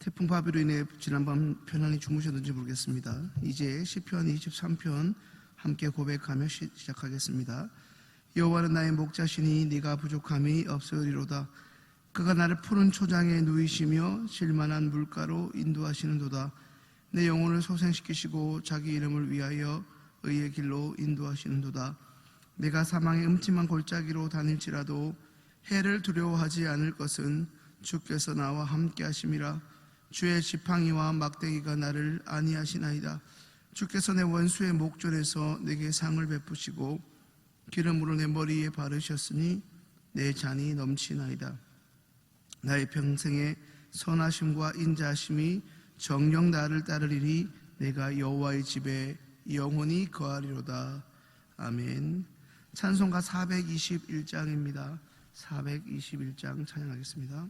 태풍 바비로 인해 지난밤 편안히 주무셨는지 모르겠습니다. 이제 시편 23편 함께 고백하며 시작하겠습니다. 여호와는 나의 목자시니 네가 부족함이 없으리로다. 그가 나를 푸른 초장에 누이시며 실만한 물가로 인도하시는도다. 내 영혼을 소생시키시고 자기 이름을 위하여 의의 길로 인도하시는도다. 내가 사망의 음침한 골짜기로 다닐지라도 해를 두려워하지 않을 것은 주께서 나와 함께 하심이라. 주의 지팡이와 막대기가 나를 안위하시나이다. 주께서 내 원수의 목전에서 내게 상을 베푸시고 기름으로 내 머리에 바르셨으니 내 잔이 넘치나이다. 나의 평생의 선하심과 인자하심이 정녕 나를 따르리니 내가 여호와의 집에 영원히 거하리로다. 아멘. 찬송가 421장입니다. 421장 찬양하겠습니다.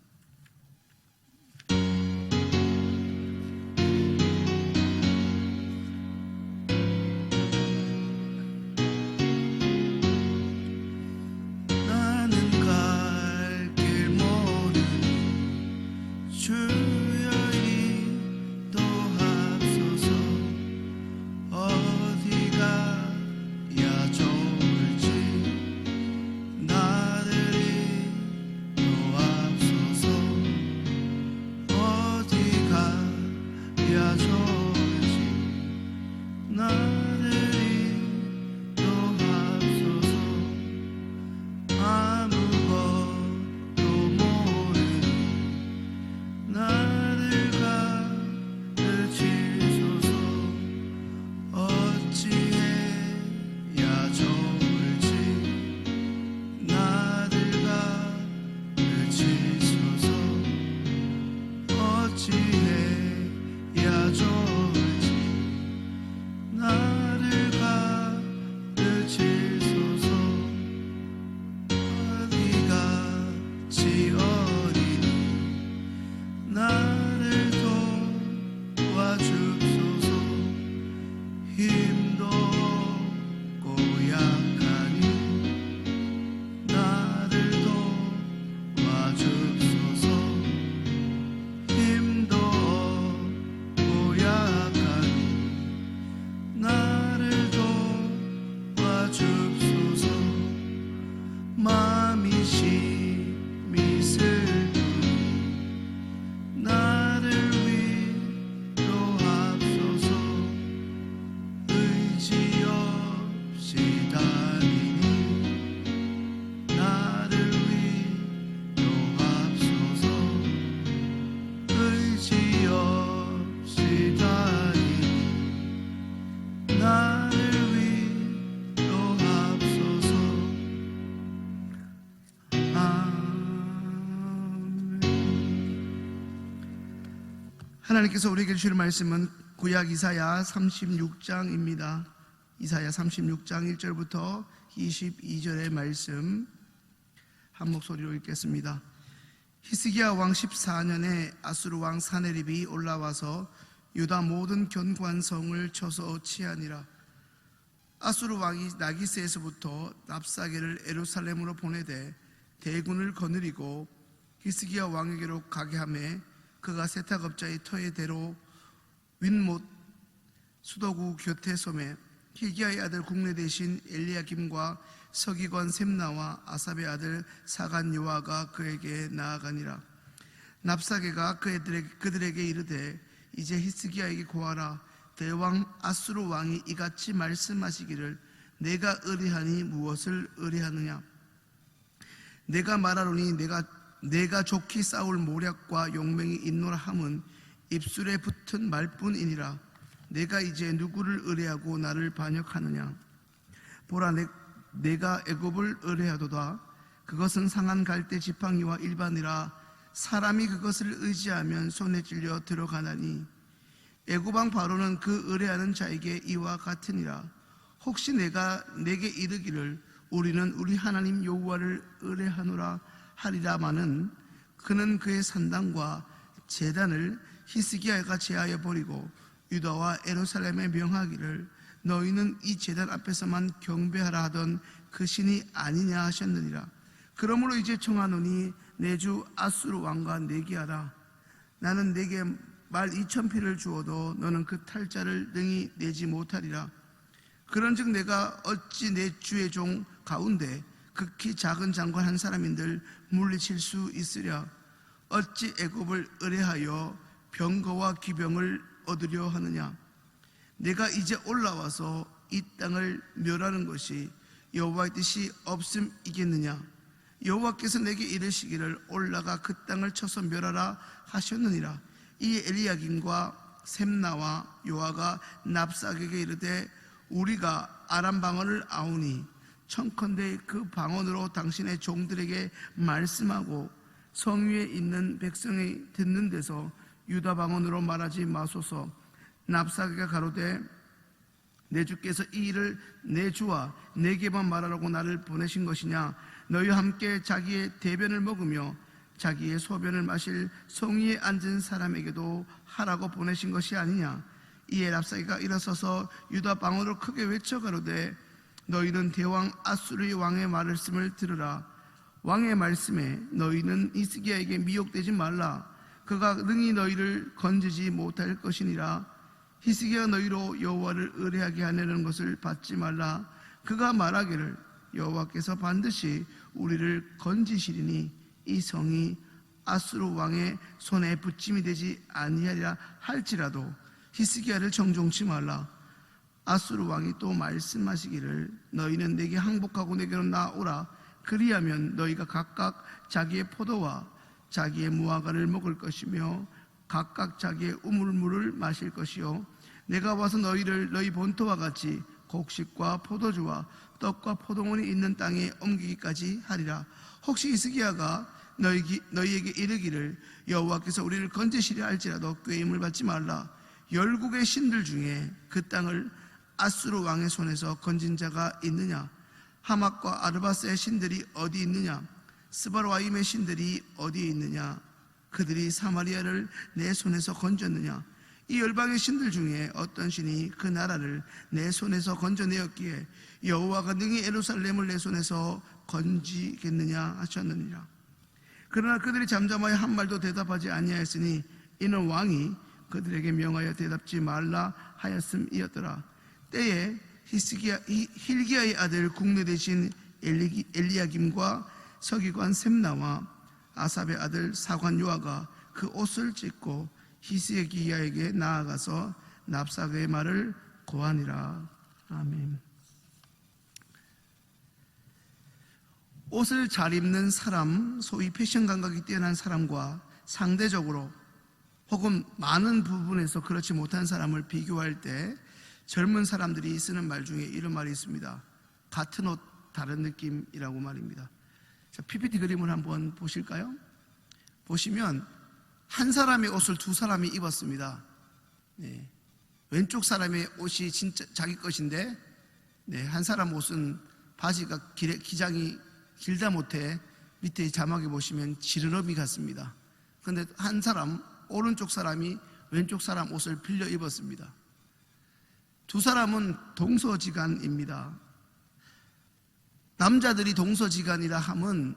하나님께서 우리에게 주실 말씀은 구약 이사야 36장입니다. 이사야 36장 1절부터 22절의 말씀 한 목소리로 읽겠습니다. 히스기야 왕 14년에 아수르 왕 사네립이 올라와서 유다 모든 견고한 성을 쳐서 치하니라. 아수르 왕이 나기스에서부터 납사게를 예루살렘으로 보내되 대군을 거느리고 히스기야 왕에게로 가게 하매 그가 세탁업자의 터의 대로 윗못 수도구 곁에 섬에 hil기야의 아들 국내 대신 엘리야김과 서기관 셈나와 아삽의 아들 사간 요아가 그에게 나아가니라. 납사게가 그들에게 이르되 이제 히스기야에게 고하라. 대왕 아수르 왕이 이같이 말씀하시기를 내가 의뢰하니 무엇을 의뢰하느냐. 내가 말하노니 내가 좋게 싸울 모략과 용맹이 있노라 함은 입술에 붙은 말뿐이니라. 내가 이제 누구를 의뢰하고 나를 반역하느냐. 보라, 내가 애굽을 의뢰하도다. 그것은 상한 갈대 지팡이와 일반이라. 사람이 그것을 의지하면 손에 찔려 들어가나니 애굽 왕 바로는 그 의뢰하는 자에게 이와 같으니라. 혹시 내가 내게 이르기를 우리는 우리 하나님 여호와를 의뢰하노라 하리라마는 그는 그의 산당과 제단을 히스기야가 제하여 버리고 유다와 예루살렘에 명하기를 너희는 이 제단 앞에서만 경배하라 하던 그 신이 아니냐 하셨느니라. 그러므로 이제 청하노니 내 주 아수르 왕과 내기하라. 나는 내게 말 2,000피를 주어도 너는 그 탈자를 능히 내지 못하리라. 그런즉 내가 어찌 내 주의 종 가운데 극히 작은 장관 한 사람인들 물리칠 수 있으랴. 어찌 애굽을 의뢰하여 병거와 기병을 얻으려 하느냐. 내가 이제 올라와서 이 땅을 멸하는 것이 여호와의 뜻이 없음이겠느냐. 여호와께서 내게 이르시기를 올라가 그 땅을 쳐서 멸하라 하셨느니라. 이 엘리야김과 셈나와 요아가 납삭에게 이르되 우리가 아람 방언을 아우니 청컨대 그 방언으로 당신의 종들에게 말씀하고 성 위에 있는 백성이 듣는 데서 유다 방언으로 말하지 마소서. 납삭에게 가로되 내 주께서 이 일을 내 주와 내게만 말하라고 나를 보내신 것이냐. 너희와 함께 자기의 대변을 먹으며 자기의 소변을 마실 성 위에 앉은 사람에게도 하라고 보내신 것이 아니냐. 이에 납삭이가 일어서서 유다 방언으로 크게 외쳐 가로되 너희는 대왕 아수르의 왕의 말씀을 들으라. 왕의 말씀에 너희는 히스기야에게 미혹되지 말라. 그가 능히 너희를 건지지 못할 것이니라. 히스기야가 너희로 여호와를 의뢰하게 하려는 것을 받지 말라. 그가 말하기를 여호와께서 반드시 우리를 건지시리니 이 성이 아수르 왕의 손에 붙임이 되지 아니하리라 할지라도 히스기야를 정종치 말라. 아수르 왕이 또 말씀하시기를 너희는 내게 항복하고 내게로 나오라. 그리하면 너희가 각각 자기의 포도와 자기의 무화과를 먹을 것이며 각각 자기의 우물물을 마실 것이요 내가 와서 너희를 너희 본토와 같이 곡식과 포도주와 떡과 포도원이 있는 땅에 옮기기까지 하리라. 혹시 히스기야가 너희에게 이르기를 여호와께서 우리를 건지시려 할지라도 꾀임을 받지 말라. 열국의 신들 중에 그 땅을 아수르 왕의 손에서 건진 자가 있느냐. 하맛과 아르바스의 신들이 어디 있느냐. 스바르와임의 신들이 어디에 있느냐. 그들이 사마리아를 내 손에서 건졌느냐. 이 열방의 신들 중에 어떤 신이 그 나라를 내 손에서 건져내었기에 여호와가 능히 예루살렘을 내 손에서 건지겠느냐 하셨느니라. 그러나 그들이 잠잠하여 한 말도 대답하지 아니하였으니 이는 왕이 그들에게 명하여 대답지 말라 하였음이었더라. 때에 힐기야의 아들 국내 대신 엘리야김과 서기관 셈나와 아삽의 아들 사관 요아가 그 옷을 찢고 히스기야에게 나아가서 납삭의 말을 고하니라. 아멘. 옷을 잘 입는 사람, 소위 패션 감각이 뛰어난 사람과 상대적으로 혹은 많은 부분에서 그렇지 못한 사람을 비교할 때 젊은 사람들이 쓰는 말 중에 이런 말이 있습니다. 같은 옷 다른 느낌이라고 말입니다. 자, PPT 그림을 한번 보실까요? 보시면 한 사람의 옷을 두 사람이 입었습니다. 네. 왼쪽 사람의 옷이 진짜 자기 것인데 한 사람 옷은 바지가 기장이 길다 못해 밑에 자막에 보시면 지느러미 같습니다. 그런데 한 사람, 오른쪽 사람이 왼쪽 사람 옷을 빌려 입었습니다. 두 사람은 동서지간입니다. 남자들이 동서지간이라 함은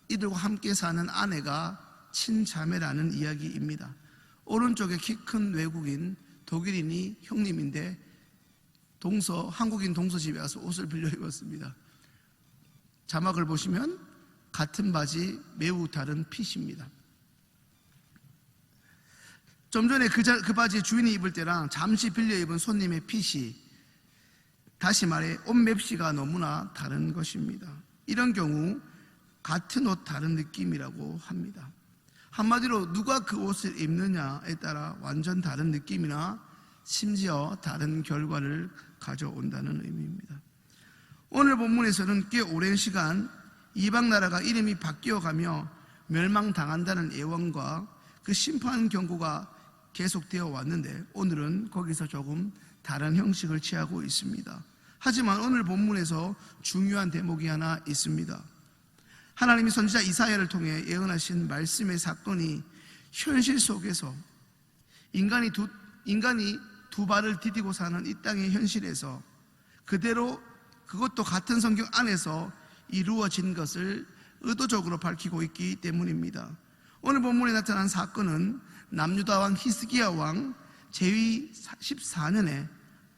이들과 함께 사는 아내가 친자매라는 이야기입니다. 오른쪽에 키 큰 외국인 독일인이 형님인데 한국인 동서집에 와서 옷을 빌려 입었습니다. 자막을 보시면 같은 바지 매우 다른 핏입니다. 좀 전에 그 바지의 주인이 입을 때랑 잠시 빌려 입은 손님의 핏이 다시 말해 옷 맵시가 너무나 다른 것입니다. 이런 경우 같은 옷 다른 느낌이라고 합니다. 한마디로 누가 그 옷을 입느냐에 따라 완전 다른 느낌이나 심지어 다른 결과를 가져온다는 의미입니다. 오늘 본문에서는 꽤 오랜 시간 이방 나라가 이름이 바뀌어가며 멸망당한다는 예언과 그 심판 경고가 계속되어 왔는데 오늘은 거기서 조금 다른 형식을 취하고 있습니다. 하지만 오늘 본문에서 중요한 대목이 하나 있습니다. 하나님이 선지자 이사야를 통해 예언하신 말씀의 사건이 현실 속에서 인간이 두 발을 디디고 사는 이 땅의 현실에서 그대로 그것도 같은 성경 안에서 이루어진 것을 의도적으로 밝히고 있기 때문입니다. 오늘 본문에 나타난 사건은 남유다 왕 히스기야 왕 제위 14년에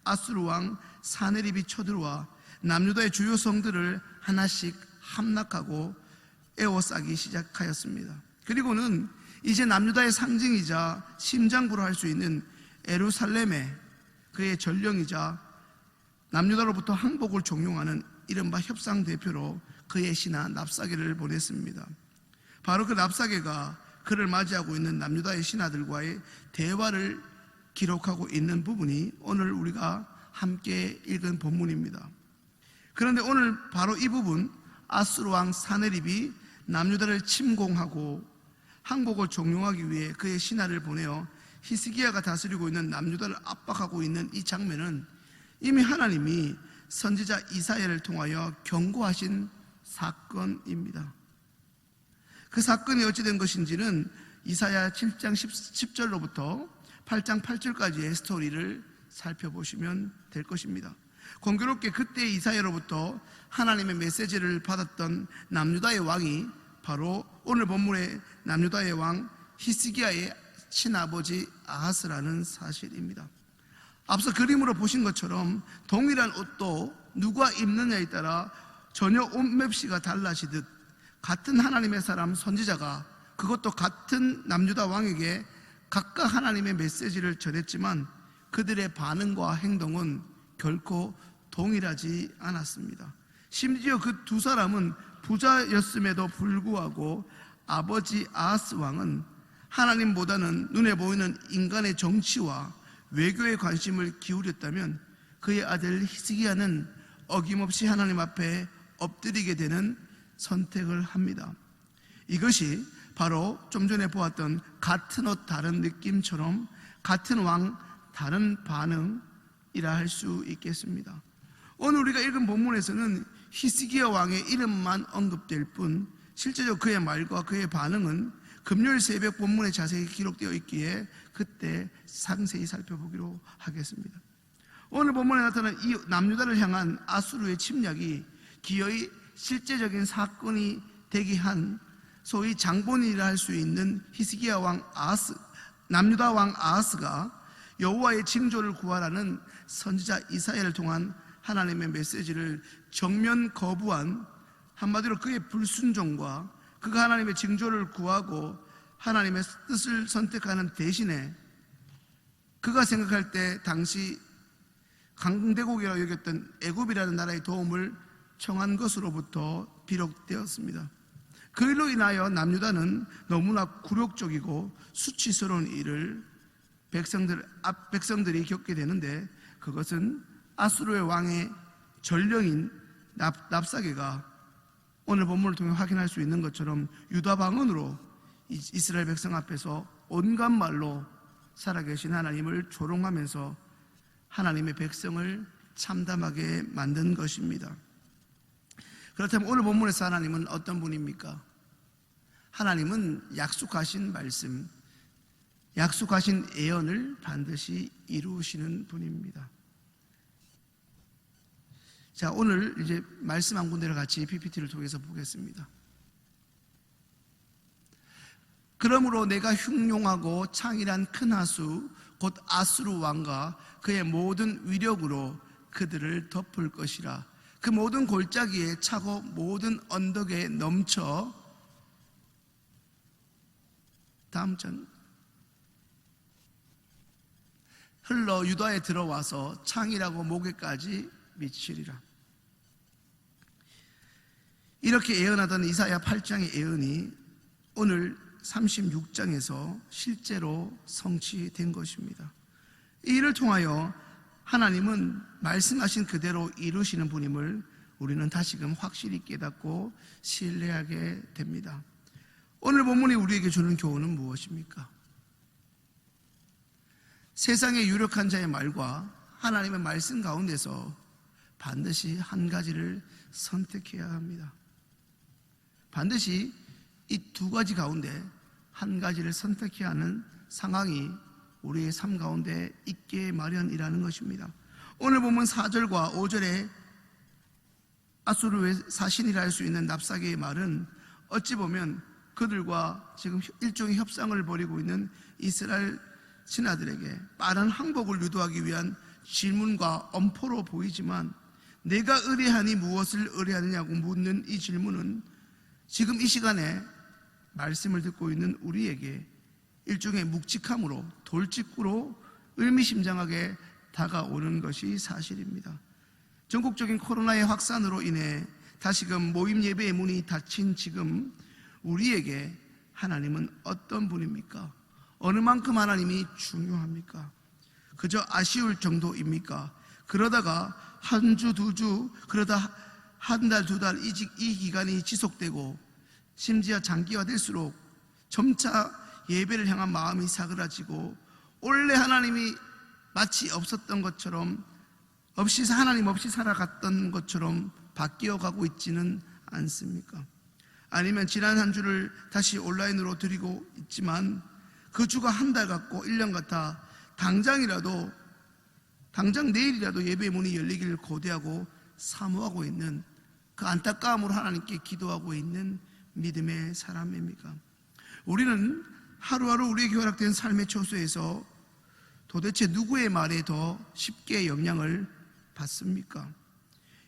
아수르 왕 사네립이 쳐들어와 남유다의 주요 성들을 하나씩 함락하고 에워싸기 시작하였습니다. 그리고는 이제 남유다의 상징이자 심장부로 할 수 있는 예루살렘에 그의 전령이자 남유다로부터 항복을 종용하는 이른바 협상 대표로 그의 신하 랍사게를 보냈습니다. 바로 그 랍사게가 그를 맞이하고 있는 남유다의 신하들과의 대화를 기록하고 있는 부분이 오늘 우리가 함께 읽은 본문입니다. 그런데 오늘 바로 이 부분, 아수르 왕 사네립이 남유다를 침공하고 항복을 종용하기 위해 그의 신하를 보내어 히스기야가 다스리고 있는 남유다를 압박하고 있는 이 장면은 이미 하나님이 선지자 이사야를 통하여 경고하신 사건입니다. 그 사건이 어찌된 것인지는 이사야 7장 10절로부터 8장 8절까지의 스토리를 살펴보시면 될 것입니다. 공교롭게 그때 이사야로부터 하나님의 메시지를 받았던 남유다의 왕이 바로 오늘 본문의 남유다의 왕 히스기야의 친아버지 아하스라는 사실입니다. 앞서 그림으로 보신 것처럼 동일한 옷도 누가 입느냐에 따라 전혀 옷 맵시가 달라지듯 같은 하나님의 사람 선지자가 그것도 같은 남유다 왕에게 각각 하나님의 메시지를 전했지만 그들의 반응과 행동은 결코 동일하지 않았습니다. 심지어 그 두 사람은 부자였음에도 불구하고 아버지 아하스 왕은 하나님보다는 눈에 보이는 인간의 정치와 외교에 관심을 기울였다면 그의 아들 히스기야는 어김없이 하나님 앞에 엎드리게 되는 선택을 합니다. 이것이 바로 좀 전에 보았던 같은 옷 다른 느낌처럼 같은 왕 다른 반응이라 할 수 있겠습니다. 오늘 우리가 읽은 본문에서는 히스기야 왕의 이름만 언급될 뿐 실제적으로 그의 말과 그의 반응은 금요일 새벽 본문에 자세히 기록되어 있기에 그때 상세히 살펴보기로 하겠습니다. 오늘 본문에 나타난 이 남유다를 향한 아수르의 침략이 기어이 실제적인 사건이 되게 한 소위 장본인이라 할 수 있는 히스기야 왕 아하스, 남유다 왕 아하스가 여호와의 징조를 구하라는 선지자 이사야를 통한 하나님의 메시지를 정면 거부한, 한마디로 그의 불순종과 그가 하나님의 징조를 구하고 하나님의 뜻을 선택하는 대신에 그가 생각할 때 당시 강대국이라고 여겼던 애굽이라는 나라의 도움을 청한 것으로부터 비롯되었습니다. 그 일로 인하여 남유다는 너무나 굴욕적이고 수치스러운 일을 백성들이 겪게 되는데, 그것은 아수르의 왕의 전령인 랍사게가 오늘 본문을 통해 확인할 수 있는 것처럼 유다 방언으로 이스라엘 백성 앞에서 온갖 말로 살아계신 하나님을 조롱하면서 하나님의 백성을 참담하게 만든 것입니다. 그렇다면 오늘 본문에서 하나님은 어떤 분입니까? 하나님은 약속하신 말씀, 약속하신 예언을 반드시 이루시는 분입니다. 자, 오늘 이제 말씀 한 군데를 같이 PPT를 통해서 보겠습니다. 그러므로 내가 흉용하고 창일한 큰 하수 곧 아수르 왕과 그의 모든 위력으로 그들을 덮을 것이라. 그 모든 골짜기에 차고 모든 언덕에 넘쳐, 다음 전, 흘러 유다에 들어와서 창이라고 목에까지 미치리라. 이렇게 예언하던 이사야 8장의 예언이 오늘 36장에서 실제로 성취된 것입니다. 이 일을 통하여 하나님은 말씀하신 그대로 이루시는 분임을 우리는 다시금 확실히 깨닫고 신뢰하게 됩니다. 오늘 본문이 우리에게 주는 교훈은 무엇입니까? 세상의 유력한 자의 말과 하나님의 말씀 가운데서 반드시 한 가지를 선택해야 합니다. 반드시 이 두 가지 가운데 한 가지를 선택해야 하는 상황이 우리의 삶 가운데 있게 마련이라는 것입니다. 오늘 보면 4절과 5절에 아수르의 사신이라 할 수 있는 랍사게의 말은 어찌 보면 그들과 지금 일종의 협상을 벌이고 있는 이스라엘 신하들에게 빠른 항복을 유도하기 위한 질문과 엄포로 보이지만, 내가 의뢰하니 무엇을 의뢰하느냐고 묻는 이 질문은 지금 이 시간에 말씀을 듣고 있는 우리에게 일종의 묵직함으로, 돌직구로 의미심장하게 다가오는 것이 사실입니다. 전국적인 코로나의 확산으로 인해 다시금 모임 예배의 문이 닫힌 지금 우리에게 하나님은 어떤 분입니까? 어느 만큼 하나님이 중요합니까? 그저 아쉬울 정도입니까? 그러다가 한 주, 두 주, 그러다 한 달, 두 달 이 기간이 지속되고 심지어 장기화될수록 점차 예배를 향한 마음이 사그라지고 원래 하나님이 마치 없었던 것처럼, 하나님 없이 살아갔던 것처럼 바뀌어가고 있지는 않습니까? 아니면 지난 한 주를 다시 온라인으로 드리고 있지만 그 주가 한 달 같고 1년 같아 당장 내일이라도 예배의 문이 열리기를 고대하고 사모하고 있는, 그 안타까움으로 하나님께 기도하고 있는 믿음의 사람입니까? 우리는 하루하루 우리에게 허락된 삶의 초소에서 도대체 누구의 말에 더 쉽게 영향을 받습니까?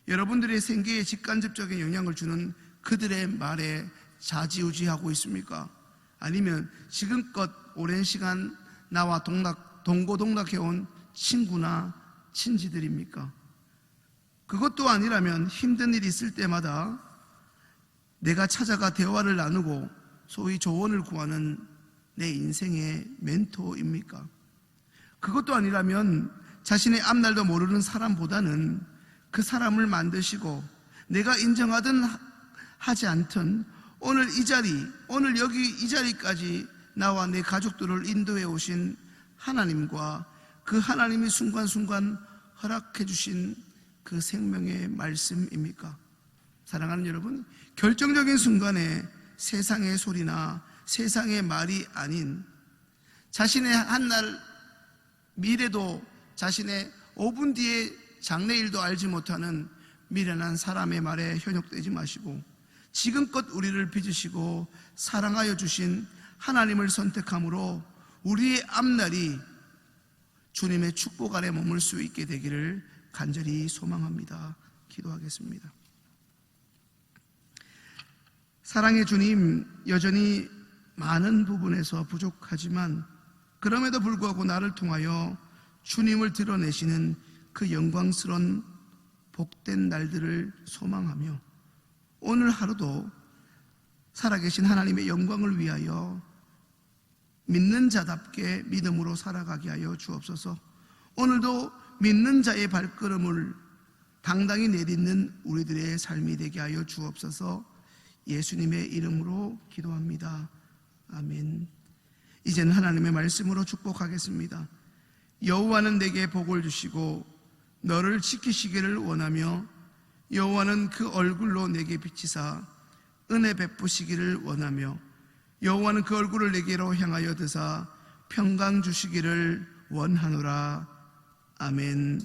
여러분들의 생계에 직간접적인 영향을 주는 그들의 말에 좌지우지하고 있습니까? 아니면 지금껏 오랜 시간 나와 동고동락해온 친구나 친지들입니까? 그것도 아니라면 힘든 일이 있을 때마다 내가 찾아가 대화를 나누고 소위 조언을 구하는 내 인생의 멘토입니까? 그것도 아니라면 자신의 앞날도 모르는 사람보다는 그 사람을 만드시고 내가 인정하든 하지 않든 오늘 이 자리, 오늘 여기 이 자리까지 나와 내 가족들을 인도해 오신 하나님과 그 하나님이 순간순간 허락해 주신 그 생명의 말씀입니까? 사랑하는 여러분, 결정적인 순간에 세상의 소리나 세상의 말이 아닌 자신의 한날 미래도, 자신의 5분 뒤에 장래일도 알지 못하는 미련한 사람의 말에 현혹되지 마시고 지금껏 우리를 빚으시고 사랑하여 주신 하나님을 선택함으로 우리의 앞날이 주님의 축복 아래 머물 수 있게 되기를 간절히 소망합니다. 기도하겠습니다. 사랑의 주님, 여전히 많은 부분에서 부족하지만 그럼에도 불구하고 나를 통하여 주님을 드러내시는 그 영광스러운 복된 날들을 소망하며 오늘 하루도 살아계신 하나님의 영광을 위하여 믿는 자답게 믿음으로 살아가게 하여 주옵소서. 오늘도 믿는 자의 발걸음을 당당히 내딛는 우리들의 삶이 되게 하여 주옵소서. 예수님의 이름으로 기도합니다. 아멘. 이제는 하나님의 말씀으로 축복하겠습니다. 여호와는 내게 복을 주시고 너를 지키시기를 원하며 여호와는 그 얼굴로 내게 비치사 은혜 베푸시기를 원하며 여호와는 그 얼굴을 내게로 향하여 드사 평강 주시기를 원하노라. 아멘.